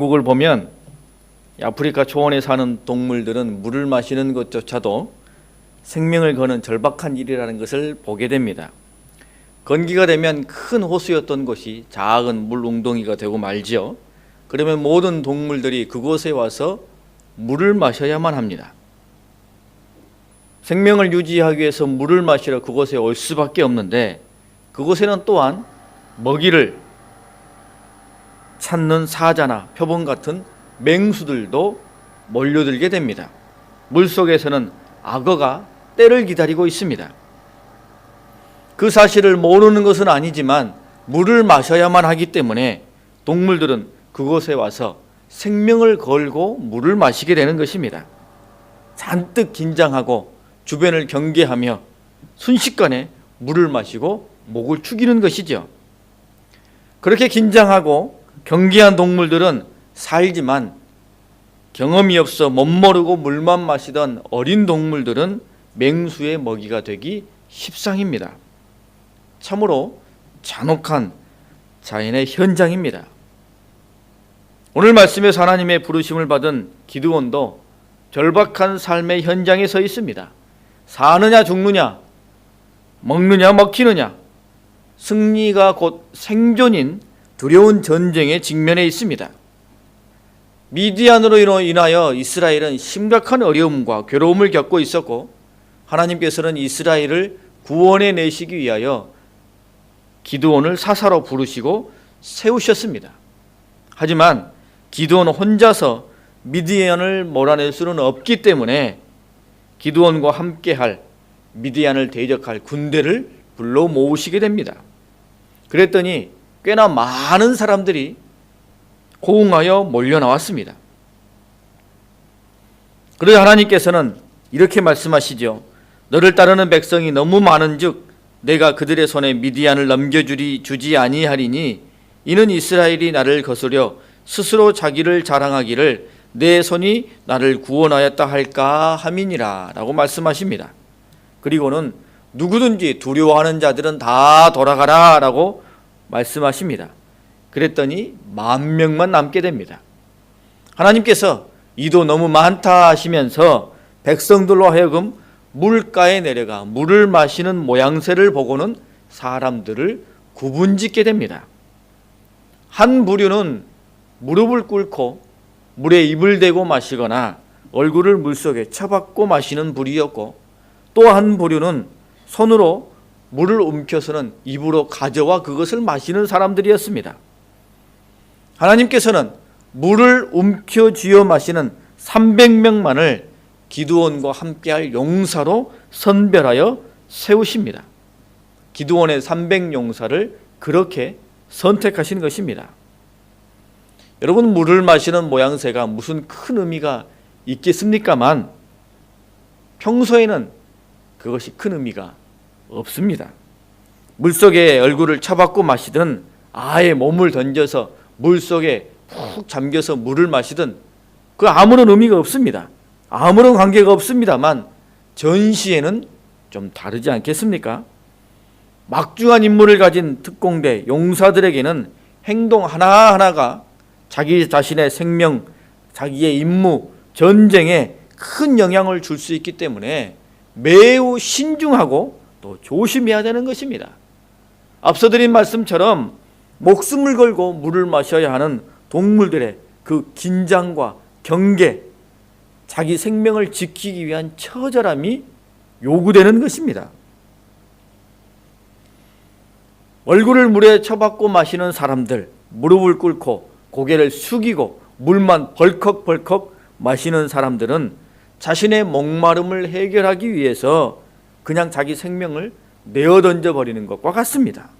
국을 보면 아프리카 초원에 사는 동물들은 물을 마시는 것조차도 생명을 거는 절박한 일이라는 것을 보게 됩니다. 건기가 되면 큰 호수였던 곳이 작은 물 웅덩이가 되고 말지요. 그러면 모든 동물들이 그곳에 와서 물을 마셔야만 합니다. 생명을 유지하기 위해서 물을 마시러 그곳에 올 수밖에 없는데, 그곳에는 또한 먹이를 찾는 사자나 표범 같은 맹수들도 몰려들게 됩니다. 물속에서는 악어가 때를 기다리고 있습니다. 그 사실을 모르는 것은 아니지만 물을 마셔야만 하기 때문에 동물들은 그곳에 와서 생명을 걸고 물을 마시게 되는 것입니다. 잔뜩 긴장하고 주변을 경계하며 순식간에 물을 마시고 목을 축이는 것이죠. 그렇게 긴장하고 경계한 동물들은 살지만 경험이 없어 못 모르고 물만 마시던 어린 동물들은 맹수의 먹이가 되기 십상입니다. 참으로 잔혹한 자연의 현장입니다. 오늘 말씀에서 하나님의 부르심을 받은 기드온도 절박한 삶의 현장에 서 있습니다. 사느냐 죽느냐, 먹느냐 먹히느냐, 승리가 곧 생존인 두려운 전쟁에 직면해 있습니다. 미디안으로 인하여 이스라엘은 심각한 어려움과 괴로움을 겪고 있었고, 하나님께서는 이스라엘을 구원해 내시기 위하여 기드온을 사사로 부르시고 세우셨습니다. 하지만 기드온 혼자서 미디안을 몰아낼 수는 없기 때문에 기드온과 함께할 미디안을 대적할 군대를 불러 모으시게 됩니다. 그랬더니 꽤나 많은 사람들이 호응하여 몰려 나왔습니다. 그러자 하나님께서는 이렇게 말씀하시죠. 너를 따르는 백성이 너무 많은즉 내가 그들의 손에 미디안을 넘겨주지 아니하리니 이는 이스라엘이 나를 거스려 스스로 자기를 자랑하기를 내 손이 나를 구원하였다 할까 함이니라 라고 말씀하십니다. 그리고는 누구든지 두려워하는 자들은 다 돌아가라 라고 말씀하십니다. 그랬더니 10,000명만 남게 됩니다. 하나님께서 이도 너무 많다 하시면서 백성들로 하여금 물가에 내려가 물을 마시는 모양새를 보고는 사람들을 구분짓게 됩니다. 한 부류는 무릎을 꿇고 물에 입을 대고 마시거나 얼굴을 물속에 쳐박고 마시는 부류였고, 또 한 부류는 손으로 물을 움켜서는 입으로 가져와 그것을 마시는 사람들이었습니다. 하나님께서는 물을 움켜쥐어 마시는 300명만을 기드온과 함께할 용사로 선별하여 세우십니다. 기드온의 300용사를 그렇게 선택하신 것입니다. 여러분, 물을 마시는 모양새가 무슨 큰 의미가 있겠습니까만 평소에는 그것이 큰 의미가 없습니다. 물속에 얼굴을 쳐박고 마시든 아예 몸을 던져서 물속에 푹 잠겨서 물을 마시든 그 아무런 의미가 없습니다. 아무런 관계가 없습니다만 전시에는 좀 다르지 않겠습니까? 막중한 임무를 가진 특공대 용사들에게는 행동 하나하나가 자기 자신의 생명, 자기의 임무, 전쟁에 큰 영향을 줄 수 있기 때문에 매우 신중하고 또 조심해야 되는 것입니다. 앞서 드린 말씀처럼 목숨을 걸고 물을 마셔야 하는 동물들의 그 긴장과 경계, 자기 생명을 지키기 위한 처절함이 요구되는 것입니다. 얼굴을 물에 쳐박고 마시는 사람들, 무릎을 꿇고 고개를 숙이고 물만 벌컥벌컥 마시는 사람들은 자신의 목마름을 해결하기 위해서 그냥 자기 생명을 내어던져 버리는 것과 같습니다.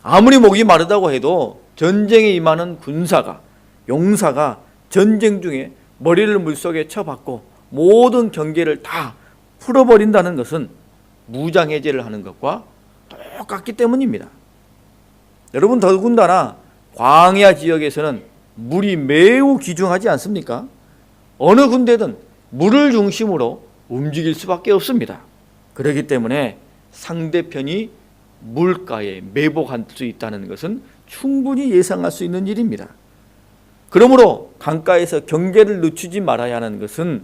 아무리 목이 마르다고 해도 전쟁에 임하는 군사가, 용사가 전쟁 중에 머리를 물속에 쳐박고 모든 경계를 다 풀어버린다는 것은 무장해제를 하는 것과 똑같기 때문입니다. 여러분, 더군다나 광야 지역에서는 물이 매우 귀중하지 않습니까? 어느 군대든 물을 중심으로 움직일 수밖에 없습니다. 그렇기 때문에 상대편이 물가에 매복할 수 있다는 것은 충분히 예상할 수 있는 일입니다. 그러므로 강가에서 경계를 늦추지 말아야 하는 것은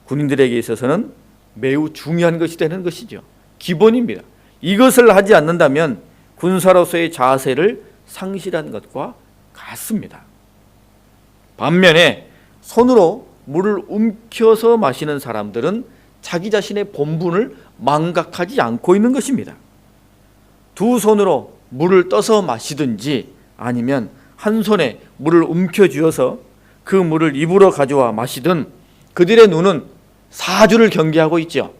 군인들에게 있어서는 매우 중요한 것이 되는 것이죠. 기본입니다. 이것을 하지 않는다면 군사로서의 자세를 상실한 것과 같습니다. 반면에 손으로 물을 움켜서 마시는 사람들은 자기 자신의 본분을 망각하지 않고 있는 것입니다. 두 손으로 물을 떠서 마시든지 아니면 한 손에 물을 움켜쥐어서 그 물을 입으로 가져와 마시든 그들의 눈은 사주를 경계하고 있죠.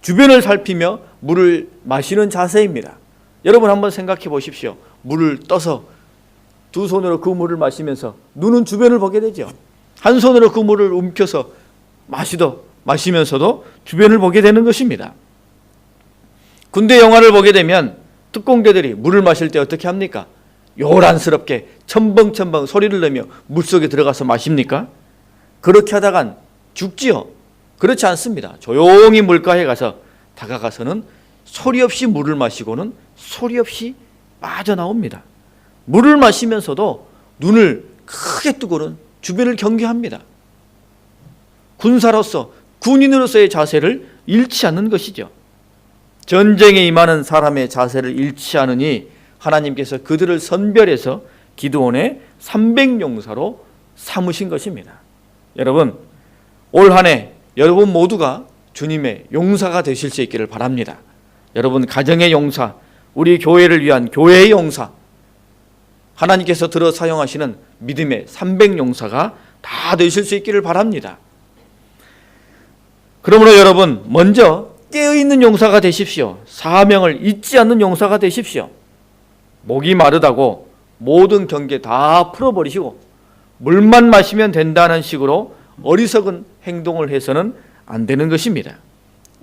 주변을 살피며 물을 마시는 자세입니다. 여러분 한번 생각해 보십시오. 물을 떠서 두 손으로 그 물을 마시면서 눈은 주변을 보게 되죠. 한 손으로 그 물을 움켜서 마시면서도 주변을 보게 되는 것입니다. 군대 영화를 보게 되면 특공대들이 물을 마실 때 어떻게 합니까? 요란스럽게 첨벙첨벙 소리를 내며 물속에 들어가서 마십니까? 그렇게 하다간 죽지요. 그렇지 않습니다. 조용히 물가에 가서 다가가서는 소리 없이 물을 마시고는 소리 없이 빠져나옵니다. 물을 마시면서도 눈을 크게 뜨고는 주변을 경계합니다. 군사로서 군인으로서의 자세를 잃지 않는 것이죠. 전쟁에 임하는 사람의 자세를 잃지 않으니 하나님께서 그들을 선별해서 기드온의 300용사로 삼으신 것입니다. 여러분, 올 한 해 여러분 모두가 주님의 용사가 되실 수 있기를 바랍니다. 여러분 가정의 용사, 우리 교회를 위한 교회의 용사, 하나님께서 들어 사용하시는 믿음의 300용사가 다 되실 수 있기를 바랍니다. 그러므로 여러분 먼저 깨어있는 용사가 되십시오. 사명을 잊지 않는 용사가 되십시오. 목이 마르다고 모든 경계 다 풀어버리시고 물만 마시면 된다는 식으로 어리석은 행동을 해서는 안 되는 것입니다.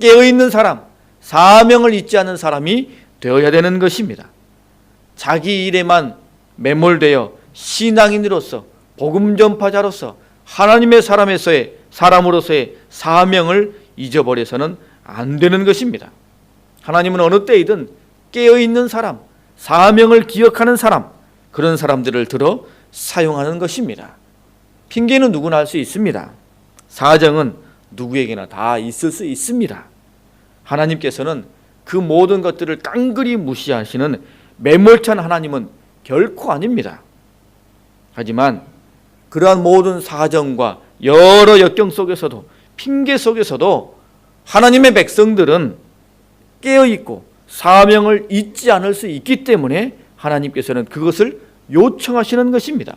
깨어있는 사람, 사명을 잊지 않는 사람이 되어야 되는 것입니다. 자기 일에만 매몰되어 신앙인으로서 복음 전파자로서 하나님의 사람으로서의 사명을 잊어버려서는 안 되는 것입니다. 하나님은 어느 때이든 깨어있는 사람, 사명을 기억하는 사람, 그런 사람들을 들어 사용하는 것입니다. 핑계는 누구나 할 수 있습니다. 사정은 누구에게나 다 있을 수 있습니다. 하나님께서는 그 모든 것들을 깡그리 무시하시는 매몰찬 하나님은 결코 아닙니다. 하지만 그러한 모든 사정과 여러 역경 속에서도 핑계 속에서도 하나님의 백성들은 깨어있고 사명을 잊지 않을 수 있기 때문에 하나님께서는 그것을 요청하시는 것입니다.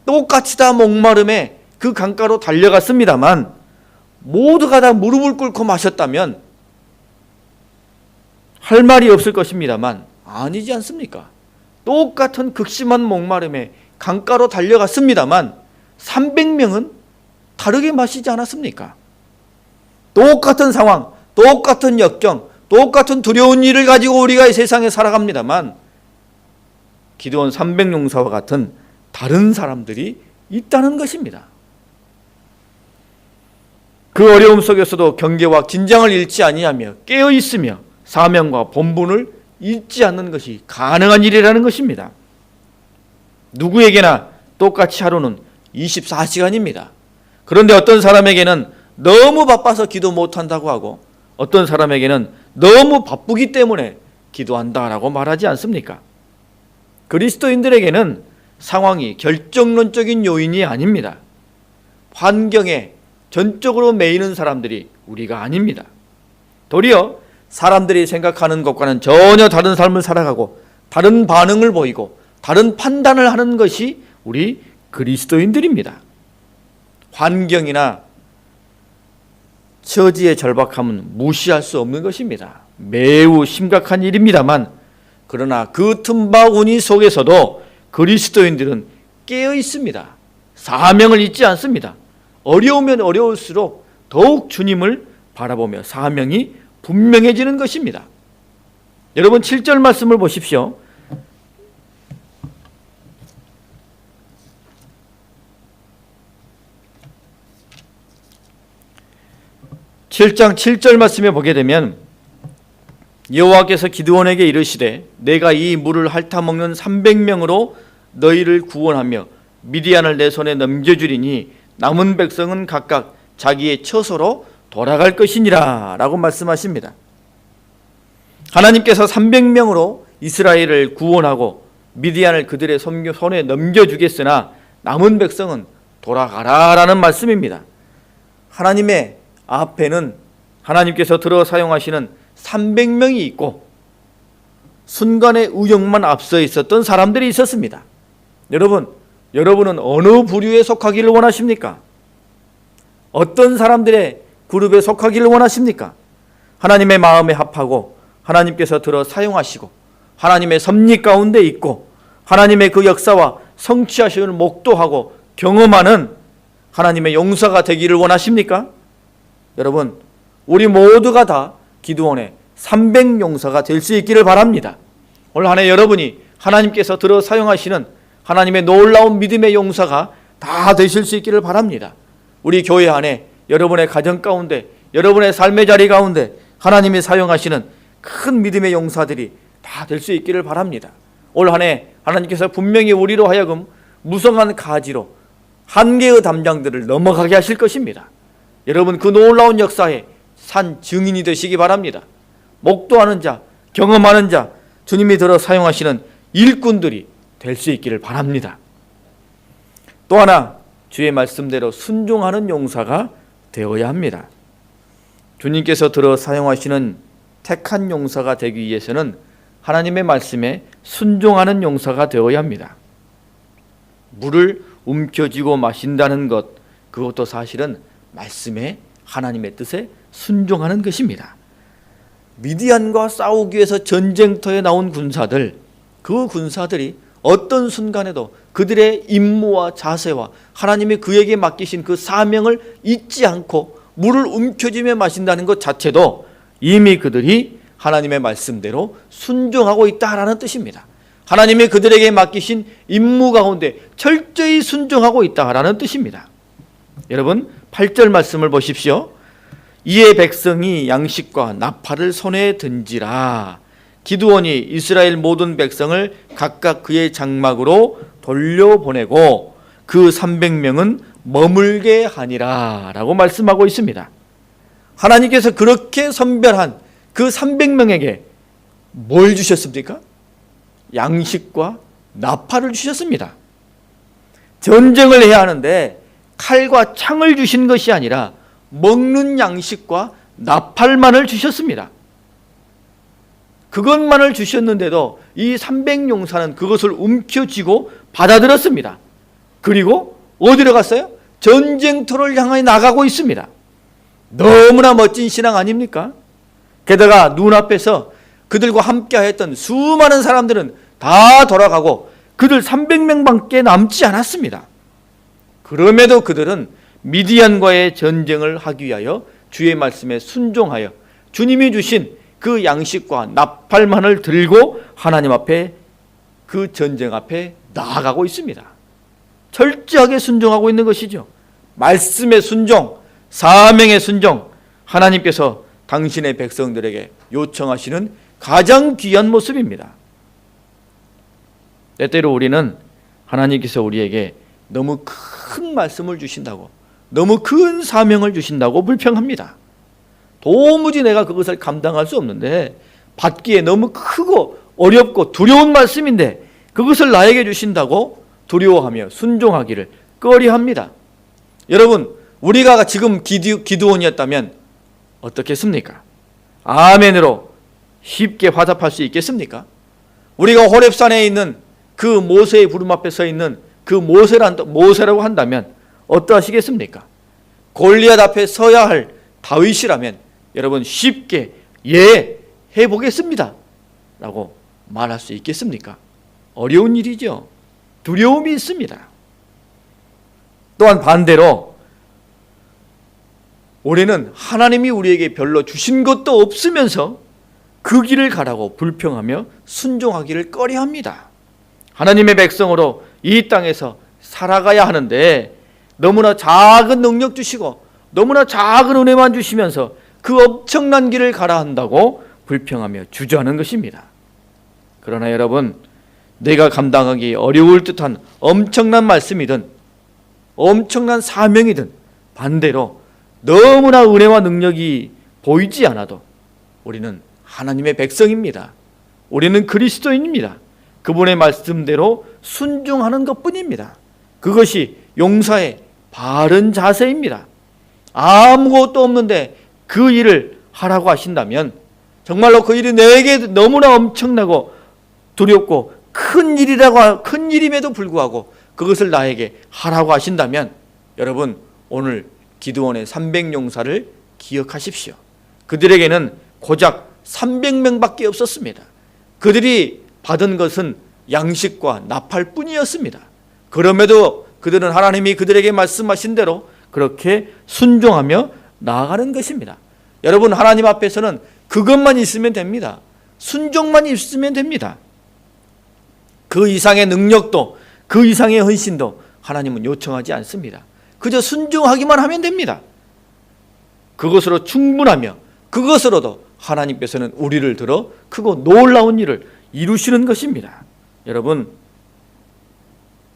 똑같이 다 목마름에 그 강가로 달려갔습니다만 모두가 다 무릎을 꿇고 마셨다면 할 말이 없을 것입니다만 아니지 않습니까? 똑같은 극심한 목마름에 강가로 달려갔습니다만 300명은 다르게 마시지 않았습니까? 똑같은 상황, 똑같은 역경, 똑같은 두려운 일을 가지고 우리가 이 세상에 살아갑니다만 기드온 300용사와 같은 다른 사람들이 있다는 것입니다. 그 어려움 속에서도 경계와 긴장을 잃지 아니하며 깨어 있으며 사명과 본분을 잊지 않는 것이 가능한 일이라는 것입니다. 누구에게나 똑같이 하루는 24시간입니다. 그런데 어떤 사람에게는 너무 바빠서 기도 못한다고 하고 어떤 사람에게는 너무 바쁘기 때문에 기도한다라고 말하지 않습니까? 그리스도인들에게는 상황이 결정론적인 요인이 아닙니다. 환경에 전적으로 매이는 사람들이 우리가 아닙니다. 도리어 사람들이 생각하는 것과는 전혀 다른 삶을 살아가고 다른 반응을 보이고 다른 판단을 하는 것이 우리 그리스도인들입니다. 환경이나 처지의 절박함은 무시할 수 없는 것입니다. 매우 심각한 일입니다만 그러나 그 틈바구니 속에서도 그리스도인들은 깨어 있습니다. 사명을 잊지 않습니다. 어려우면 어려울수록 더욱 주님을 바라보며 사명이 분명해지는 것입니다. 여러분 7절 말씀을 보십시오. 7장 7절 말씀에 보게 되면 여호와께서 기드온에게 이르시되 내가 이 물을 핥아먹는 300명으로 너희를 구원하며 미디안을 내 손에 넘겨주리니 남은 백성은 각각 자기의 처소로 돌아갈 것이니라 라고 말씀하십니다. 하나님께서 300명으로 이스라엘을 구원하고 미디안을 그들의 손에 넘겨주겠으나 남은 백성은 돌아가라 라는 말씀입니다. 하나님의 앞에는 하나님께서 들어 사용하시는 300명이 있고 순간의 우역만 앞서 있었던 사람들이 있었습니다. 여러분은 어느 부류에 속하기를 원하십니까? 어떤 사람들의 그룹에 속하기를 원하십니까? 하나님의 마음에 합하고 하나님께서 들어 사용하시고 하나님의 섭리 가운데 있고 하나님의 그 역사와 성취하심을 목도하고 경험하는 하나님의 용사가 되기를 원하십니까? 여러분, 우리 모두가 다 기드온의 300용사가 될 수 있기를 바랍니다. 올 한 해 여러분이 하나님께서 들어 사용하시는 하나님의 놀라운 믿음의 용사가 다 되실 수 있기를 바랍니다. 우리 교회 안에 여러분의 가정 가운데 여러분의 삶의 자리 가운데 하나님이 사용하시는 큰 믿음의 용사들이 다 될 수 있기를 바랍니다. 올 한 해 하나님께서 분명히 우리로 하여금 무성한 가지로 한계의 담장들을 넘어가게 하실 것입니다. 여러분, 그 놀라운 역사에 산 증인이 되시기 바랍니다. 목도하는 자, 경험하는 자, 주님이 들어 사용하시는 일꾼들이 될 수 있기를 바랍니다. 또 하나, 주의 말씀대로 순종하는 용사가 되어야 합니다. 주님께서 들어 사용하시는 택한 용사가 되기 위해서는 하나님의 말씀에 순종하는 용사가 되어야 합니다. 물을 움켜쥐고 마신다는 것, 그것도 사실은 말씀에 하나님의 뜻에 순종하는 것입니다. 미디안과 싸우기 위해서 전쟁터에 나온 군사들, 그 군사들이 어떤 순간에도 그들의 임무와 자세와 하나님이 그에게 맡기신 그 사명을 잊지 않고 물을 움켜쥐며 마신다는 것 자체도 이미 그들이 하나님의 말씀대로 순종하고 있다라는 뜻입니다. 하나님이 그들에게 맡기신 임무 가운데 철저히 순종하고 있다라는 뜻입니다. 여러분, 8절 말씀을 보십시오. 이에 백성이 양식과 나팔을 손에 든지라. 기드온이 이스라엘 모든 백성을 각각 그의 장막으로 돌려보내고 그 300명은 머물게 하니라 라고 말씀하고 있습니다. 하나님께서 그렇게 선별한 그 300명에게 뭘 주셨습니까? 양식과 나팔을 주셨습니다. 전쟁을 해야 하는데 칼과 창을 주신 것이 아니라 먹는 양식과 나팔만을 주셨습니다. 그것만을 주셨는데도 이 300용사는 그것을 움켜쥐고 받아들였습니다. 그리고 어디로 갔어요? 전쟁터를 향해 나가고 있습니다. 너무나 멋진 신앙 아닙니까? 게다가 눈앞에서 그들과 함께 했던 수많은 사람들은 다 돌아가고 그들 300명밖에 남지 않았습니다. 그럼에도 그들은 미디안과의 전쟁을 하기 위하여 주의 말씀에 순종하여 주님이 주신 그 양식과 나팔만을 들고 하나님 앞에, 그 전쟁 앞에 나아가고 있습니다. 철저하게 순종하고 있는 것이죠. 말씀의 순종, 사명의 순종, 하나님께서 당신의 백성들에게 요청하시는 가장 귀한 모습입니다. 때때로 우리는 하나님께서 우리에게 너무 큰 말씀을 주신다고, 너무 큰 사명을 주신다고 불평합니다. 도무지 내가 그것을 감당할 수 없는데, 받기에 너무 크고 어렵고 두려운 말씀인데 그것을 나에게 주신다고 두려워하며 순종하기를 꺼려합니다. 여러분, 우리가 지금 기드온이었다면 어떻겠습니까? 아멘으로 쉽게 화답할 수 있겠습니까? 우리가 호렙산에 있는 그 모세의 부름 앞에 서 있는 그 모세라고 한다면 어떠하시겠습니까? 골리앗 앞에 서야 할 다윗이라면 여러분 쉽게 예, 해보겠습니다 라고 말할 수 있겠습니까? 어려운 일이죠. 두려움이 있습니다. 또한 반대로 우리는 하나님이 우리에게 별로 주신 것도 없으면서 그 길을 가라고 불평하며 순종하기를 꺼려합니다. 하나님의 백성으로 이 땅에서 살아가야 하는데 너무나 작은 능력 주시고 너무나 작은 은혜만 주시면서 그 엄청난 길을 가라 한다고 불평하며 주저하는 것입니다. 그러나 여러분, 내가 감당하기 어려울 듯한 엄청난 말씀이든 엄청난 사명이든 반대로 너무나 은혜와 능력이 보이지 않아도 우리는 하나님의 백성입니다. 우리는 그리스도인입니다. 그분의 말씀대로 순종하는 것뿐입니다. 그것이 용사의 바른 자세입니다. 아무것도 없는데 그 일을 하라고 하신다면 정말로 그 일이 내게 너무나 엄청나고 두렵고 큰 일임에도 불구하고 그것을 나에게 하라고 하신다면 여러분 오늘 기드온의 300용사를 기억하십시오. 그들에게는 고작 300명밖에 없었습니다. 그들이 받은 것은 양식과 나팔뿐이었습니다. 그럼에도 그들은 하나님이 그들에게 말씀하신 대로 그렇게 순종하며 나아가는 것입니다. 여러분 하나님 앞에서는 그것만 있으면 됩니다. 순종만 있으면 됩니다. 그 이상의 능력도 그 이상의 헌신도 하나님은 요청하지 않습니다. 그저 순종하기만 하면 됩니다. 그것으로 충분하며 그것으로도 하나님께서는 우리를 들어 크고 놀라운 일을 이루시는 것입니다. 여러분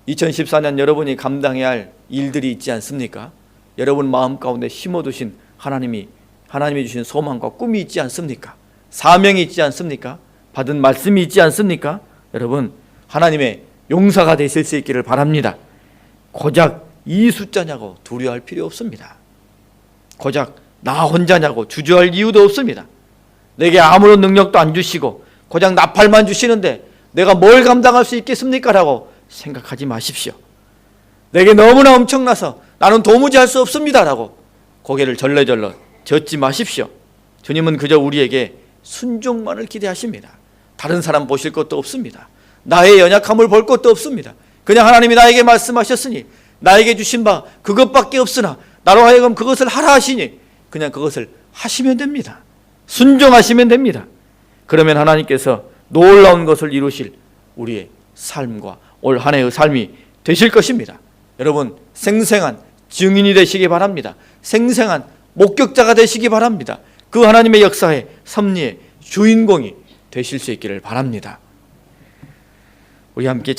2014년 여러분이 감당해야 할 일들이 있지 않습니까? 여러분 마음 가운데 심어두신 하나님이 주신 소망과 꿈이 있지 않습니까? 사명이 있지 않습니까? 받은 말씀이 있지 않습니까? 여러분 하나님의 용사가 되실 수 있기를 바랍니다. 고작 이 숫자냐고 두려워할 필요 없습니다. 고작 나 혼자냐고 주저할 이유도 없습니다. 내게 아무런 능력도 안 주시고 고작 나팔만 주시는데 내가 뭘 감당할 수 있겠습니까? 라고 생각하지 마십시오. 내게 너무나 엄청나서 나는 도무지 할 수 없습니다 라고 고개를 절레절레 젓지 마십시오. 주님은 그저 우리에게 순종만을 기대하십니다. 다른 사람 보실 것도 없습니다. 나의 연약함을 볼 것도 없습니다. 그냥 하나님이 나에게 말씀하셨으니 나에게 주신 바 그것밖에 없으나 나로 하여금 그것을 하라 하시니 그냥 그것을 하시면 됩니다. 순종하시면 됩니다. 그러면 하나님께서 놀라운 것을 이루실 우리의 삶과 올 한 해의 삶이 되실 것입니다. 여러분 생생한 증인이 되시기 바랍니다. 생생한 목격자가 되시기 바랍니다. 그 하나님의 역사의 섭리의 주인공이 되실 수 있기를 바랍니다. 우리 함께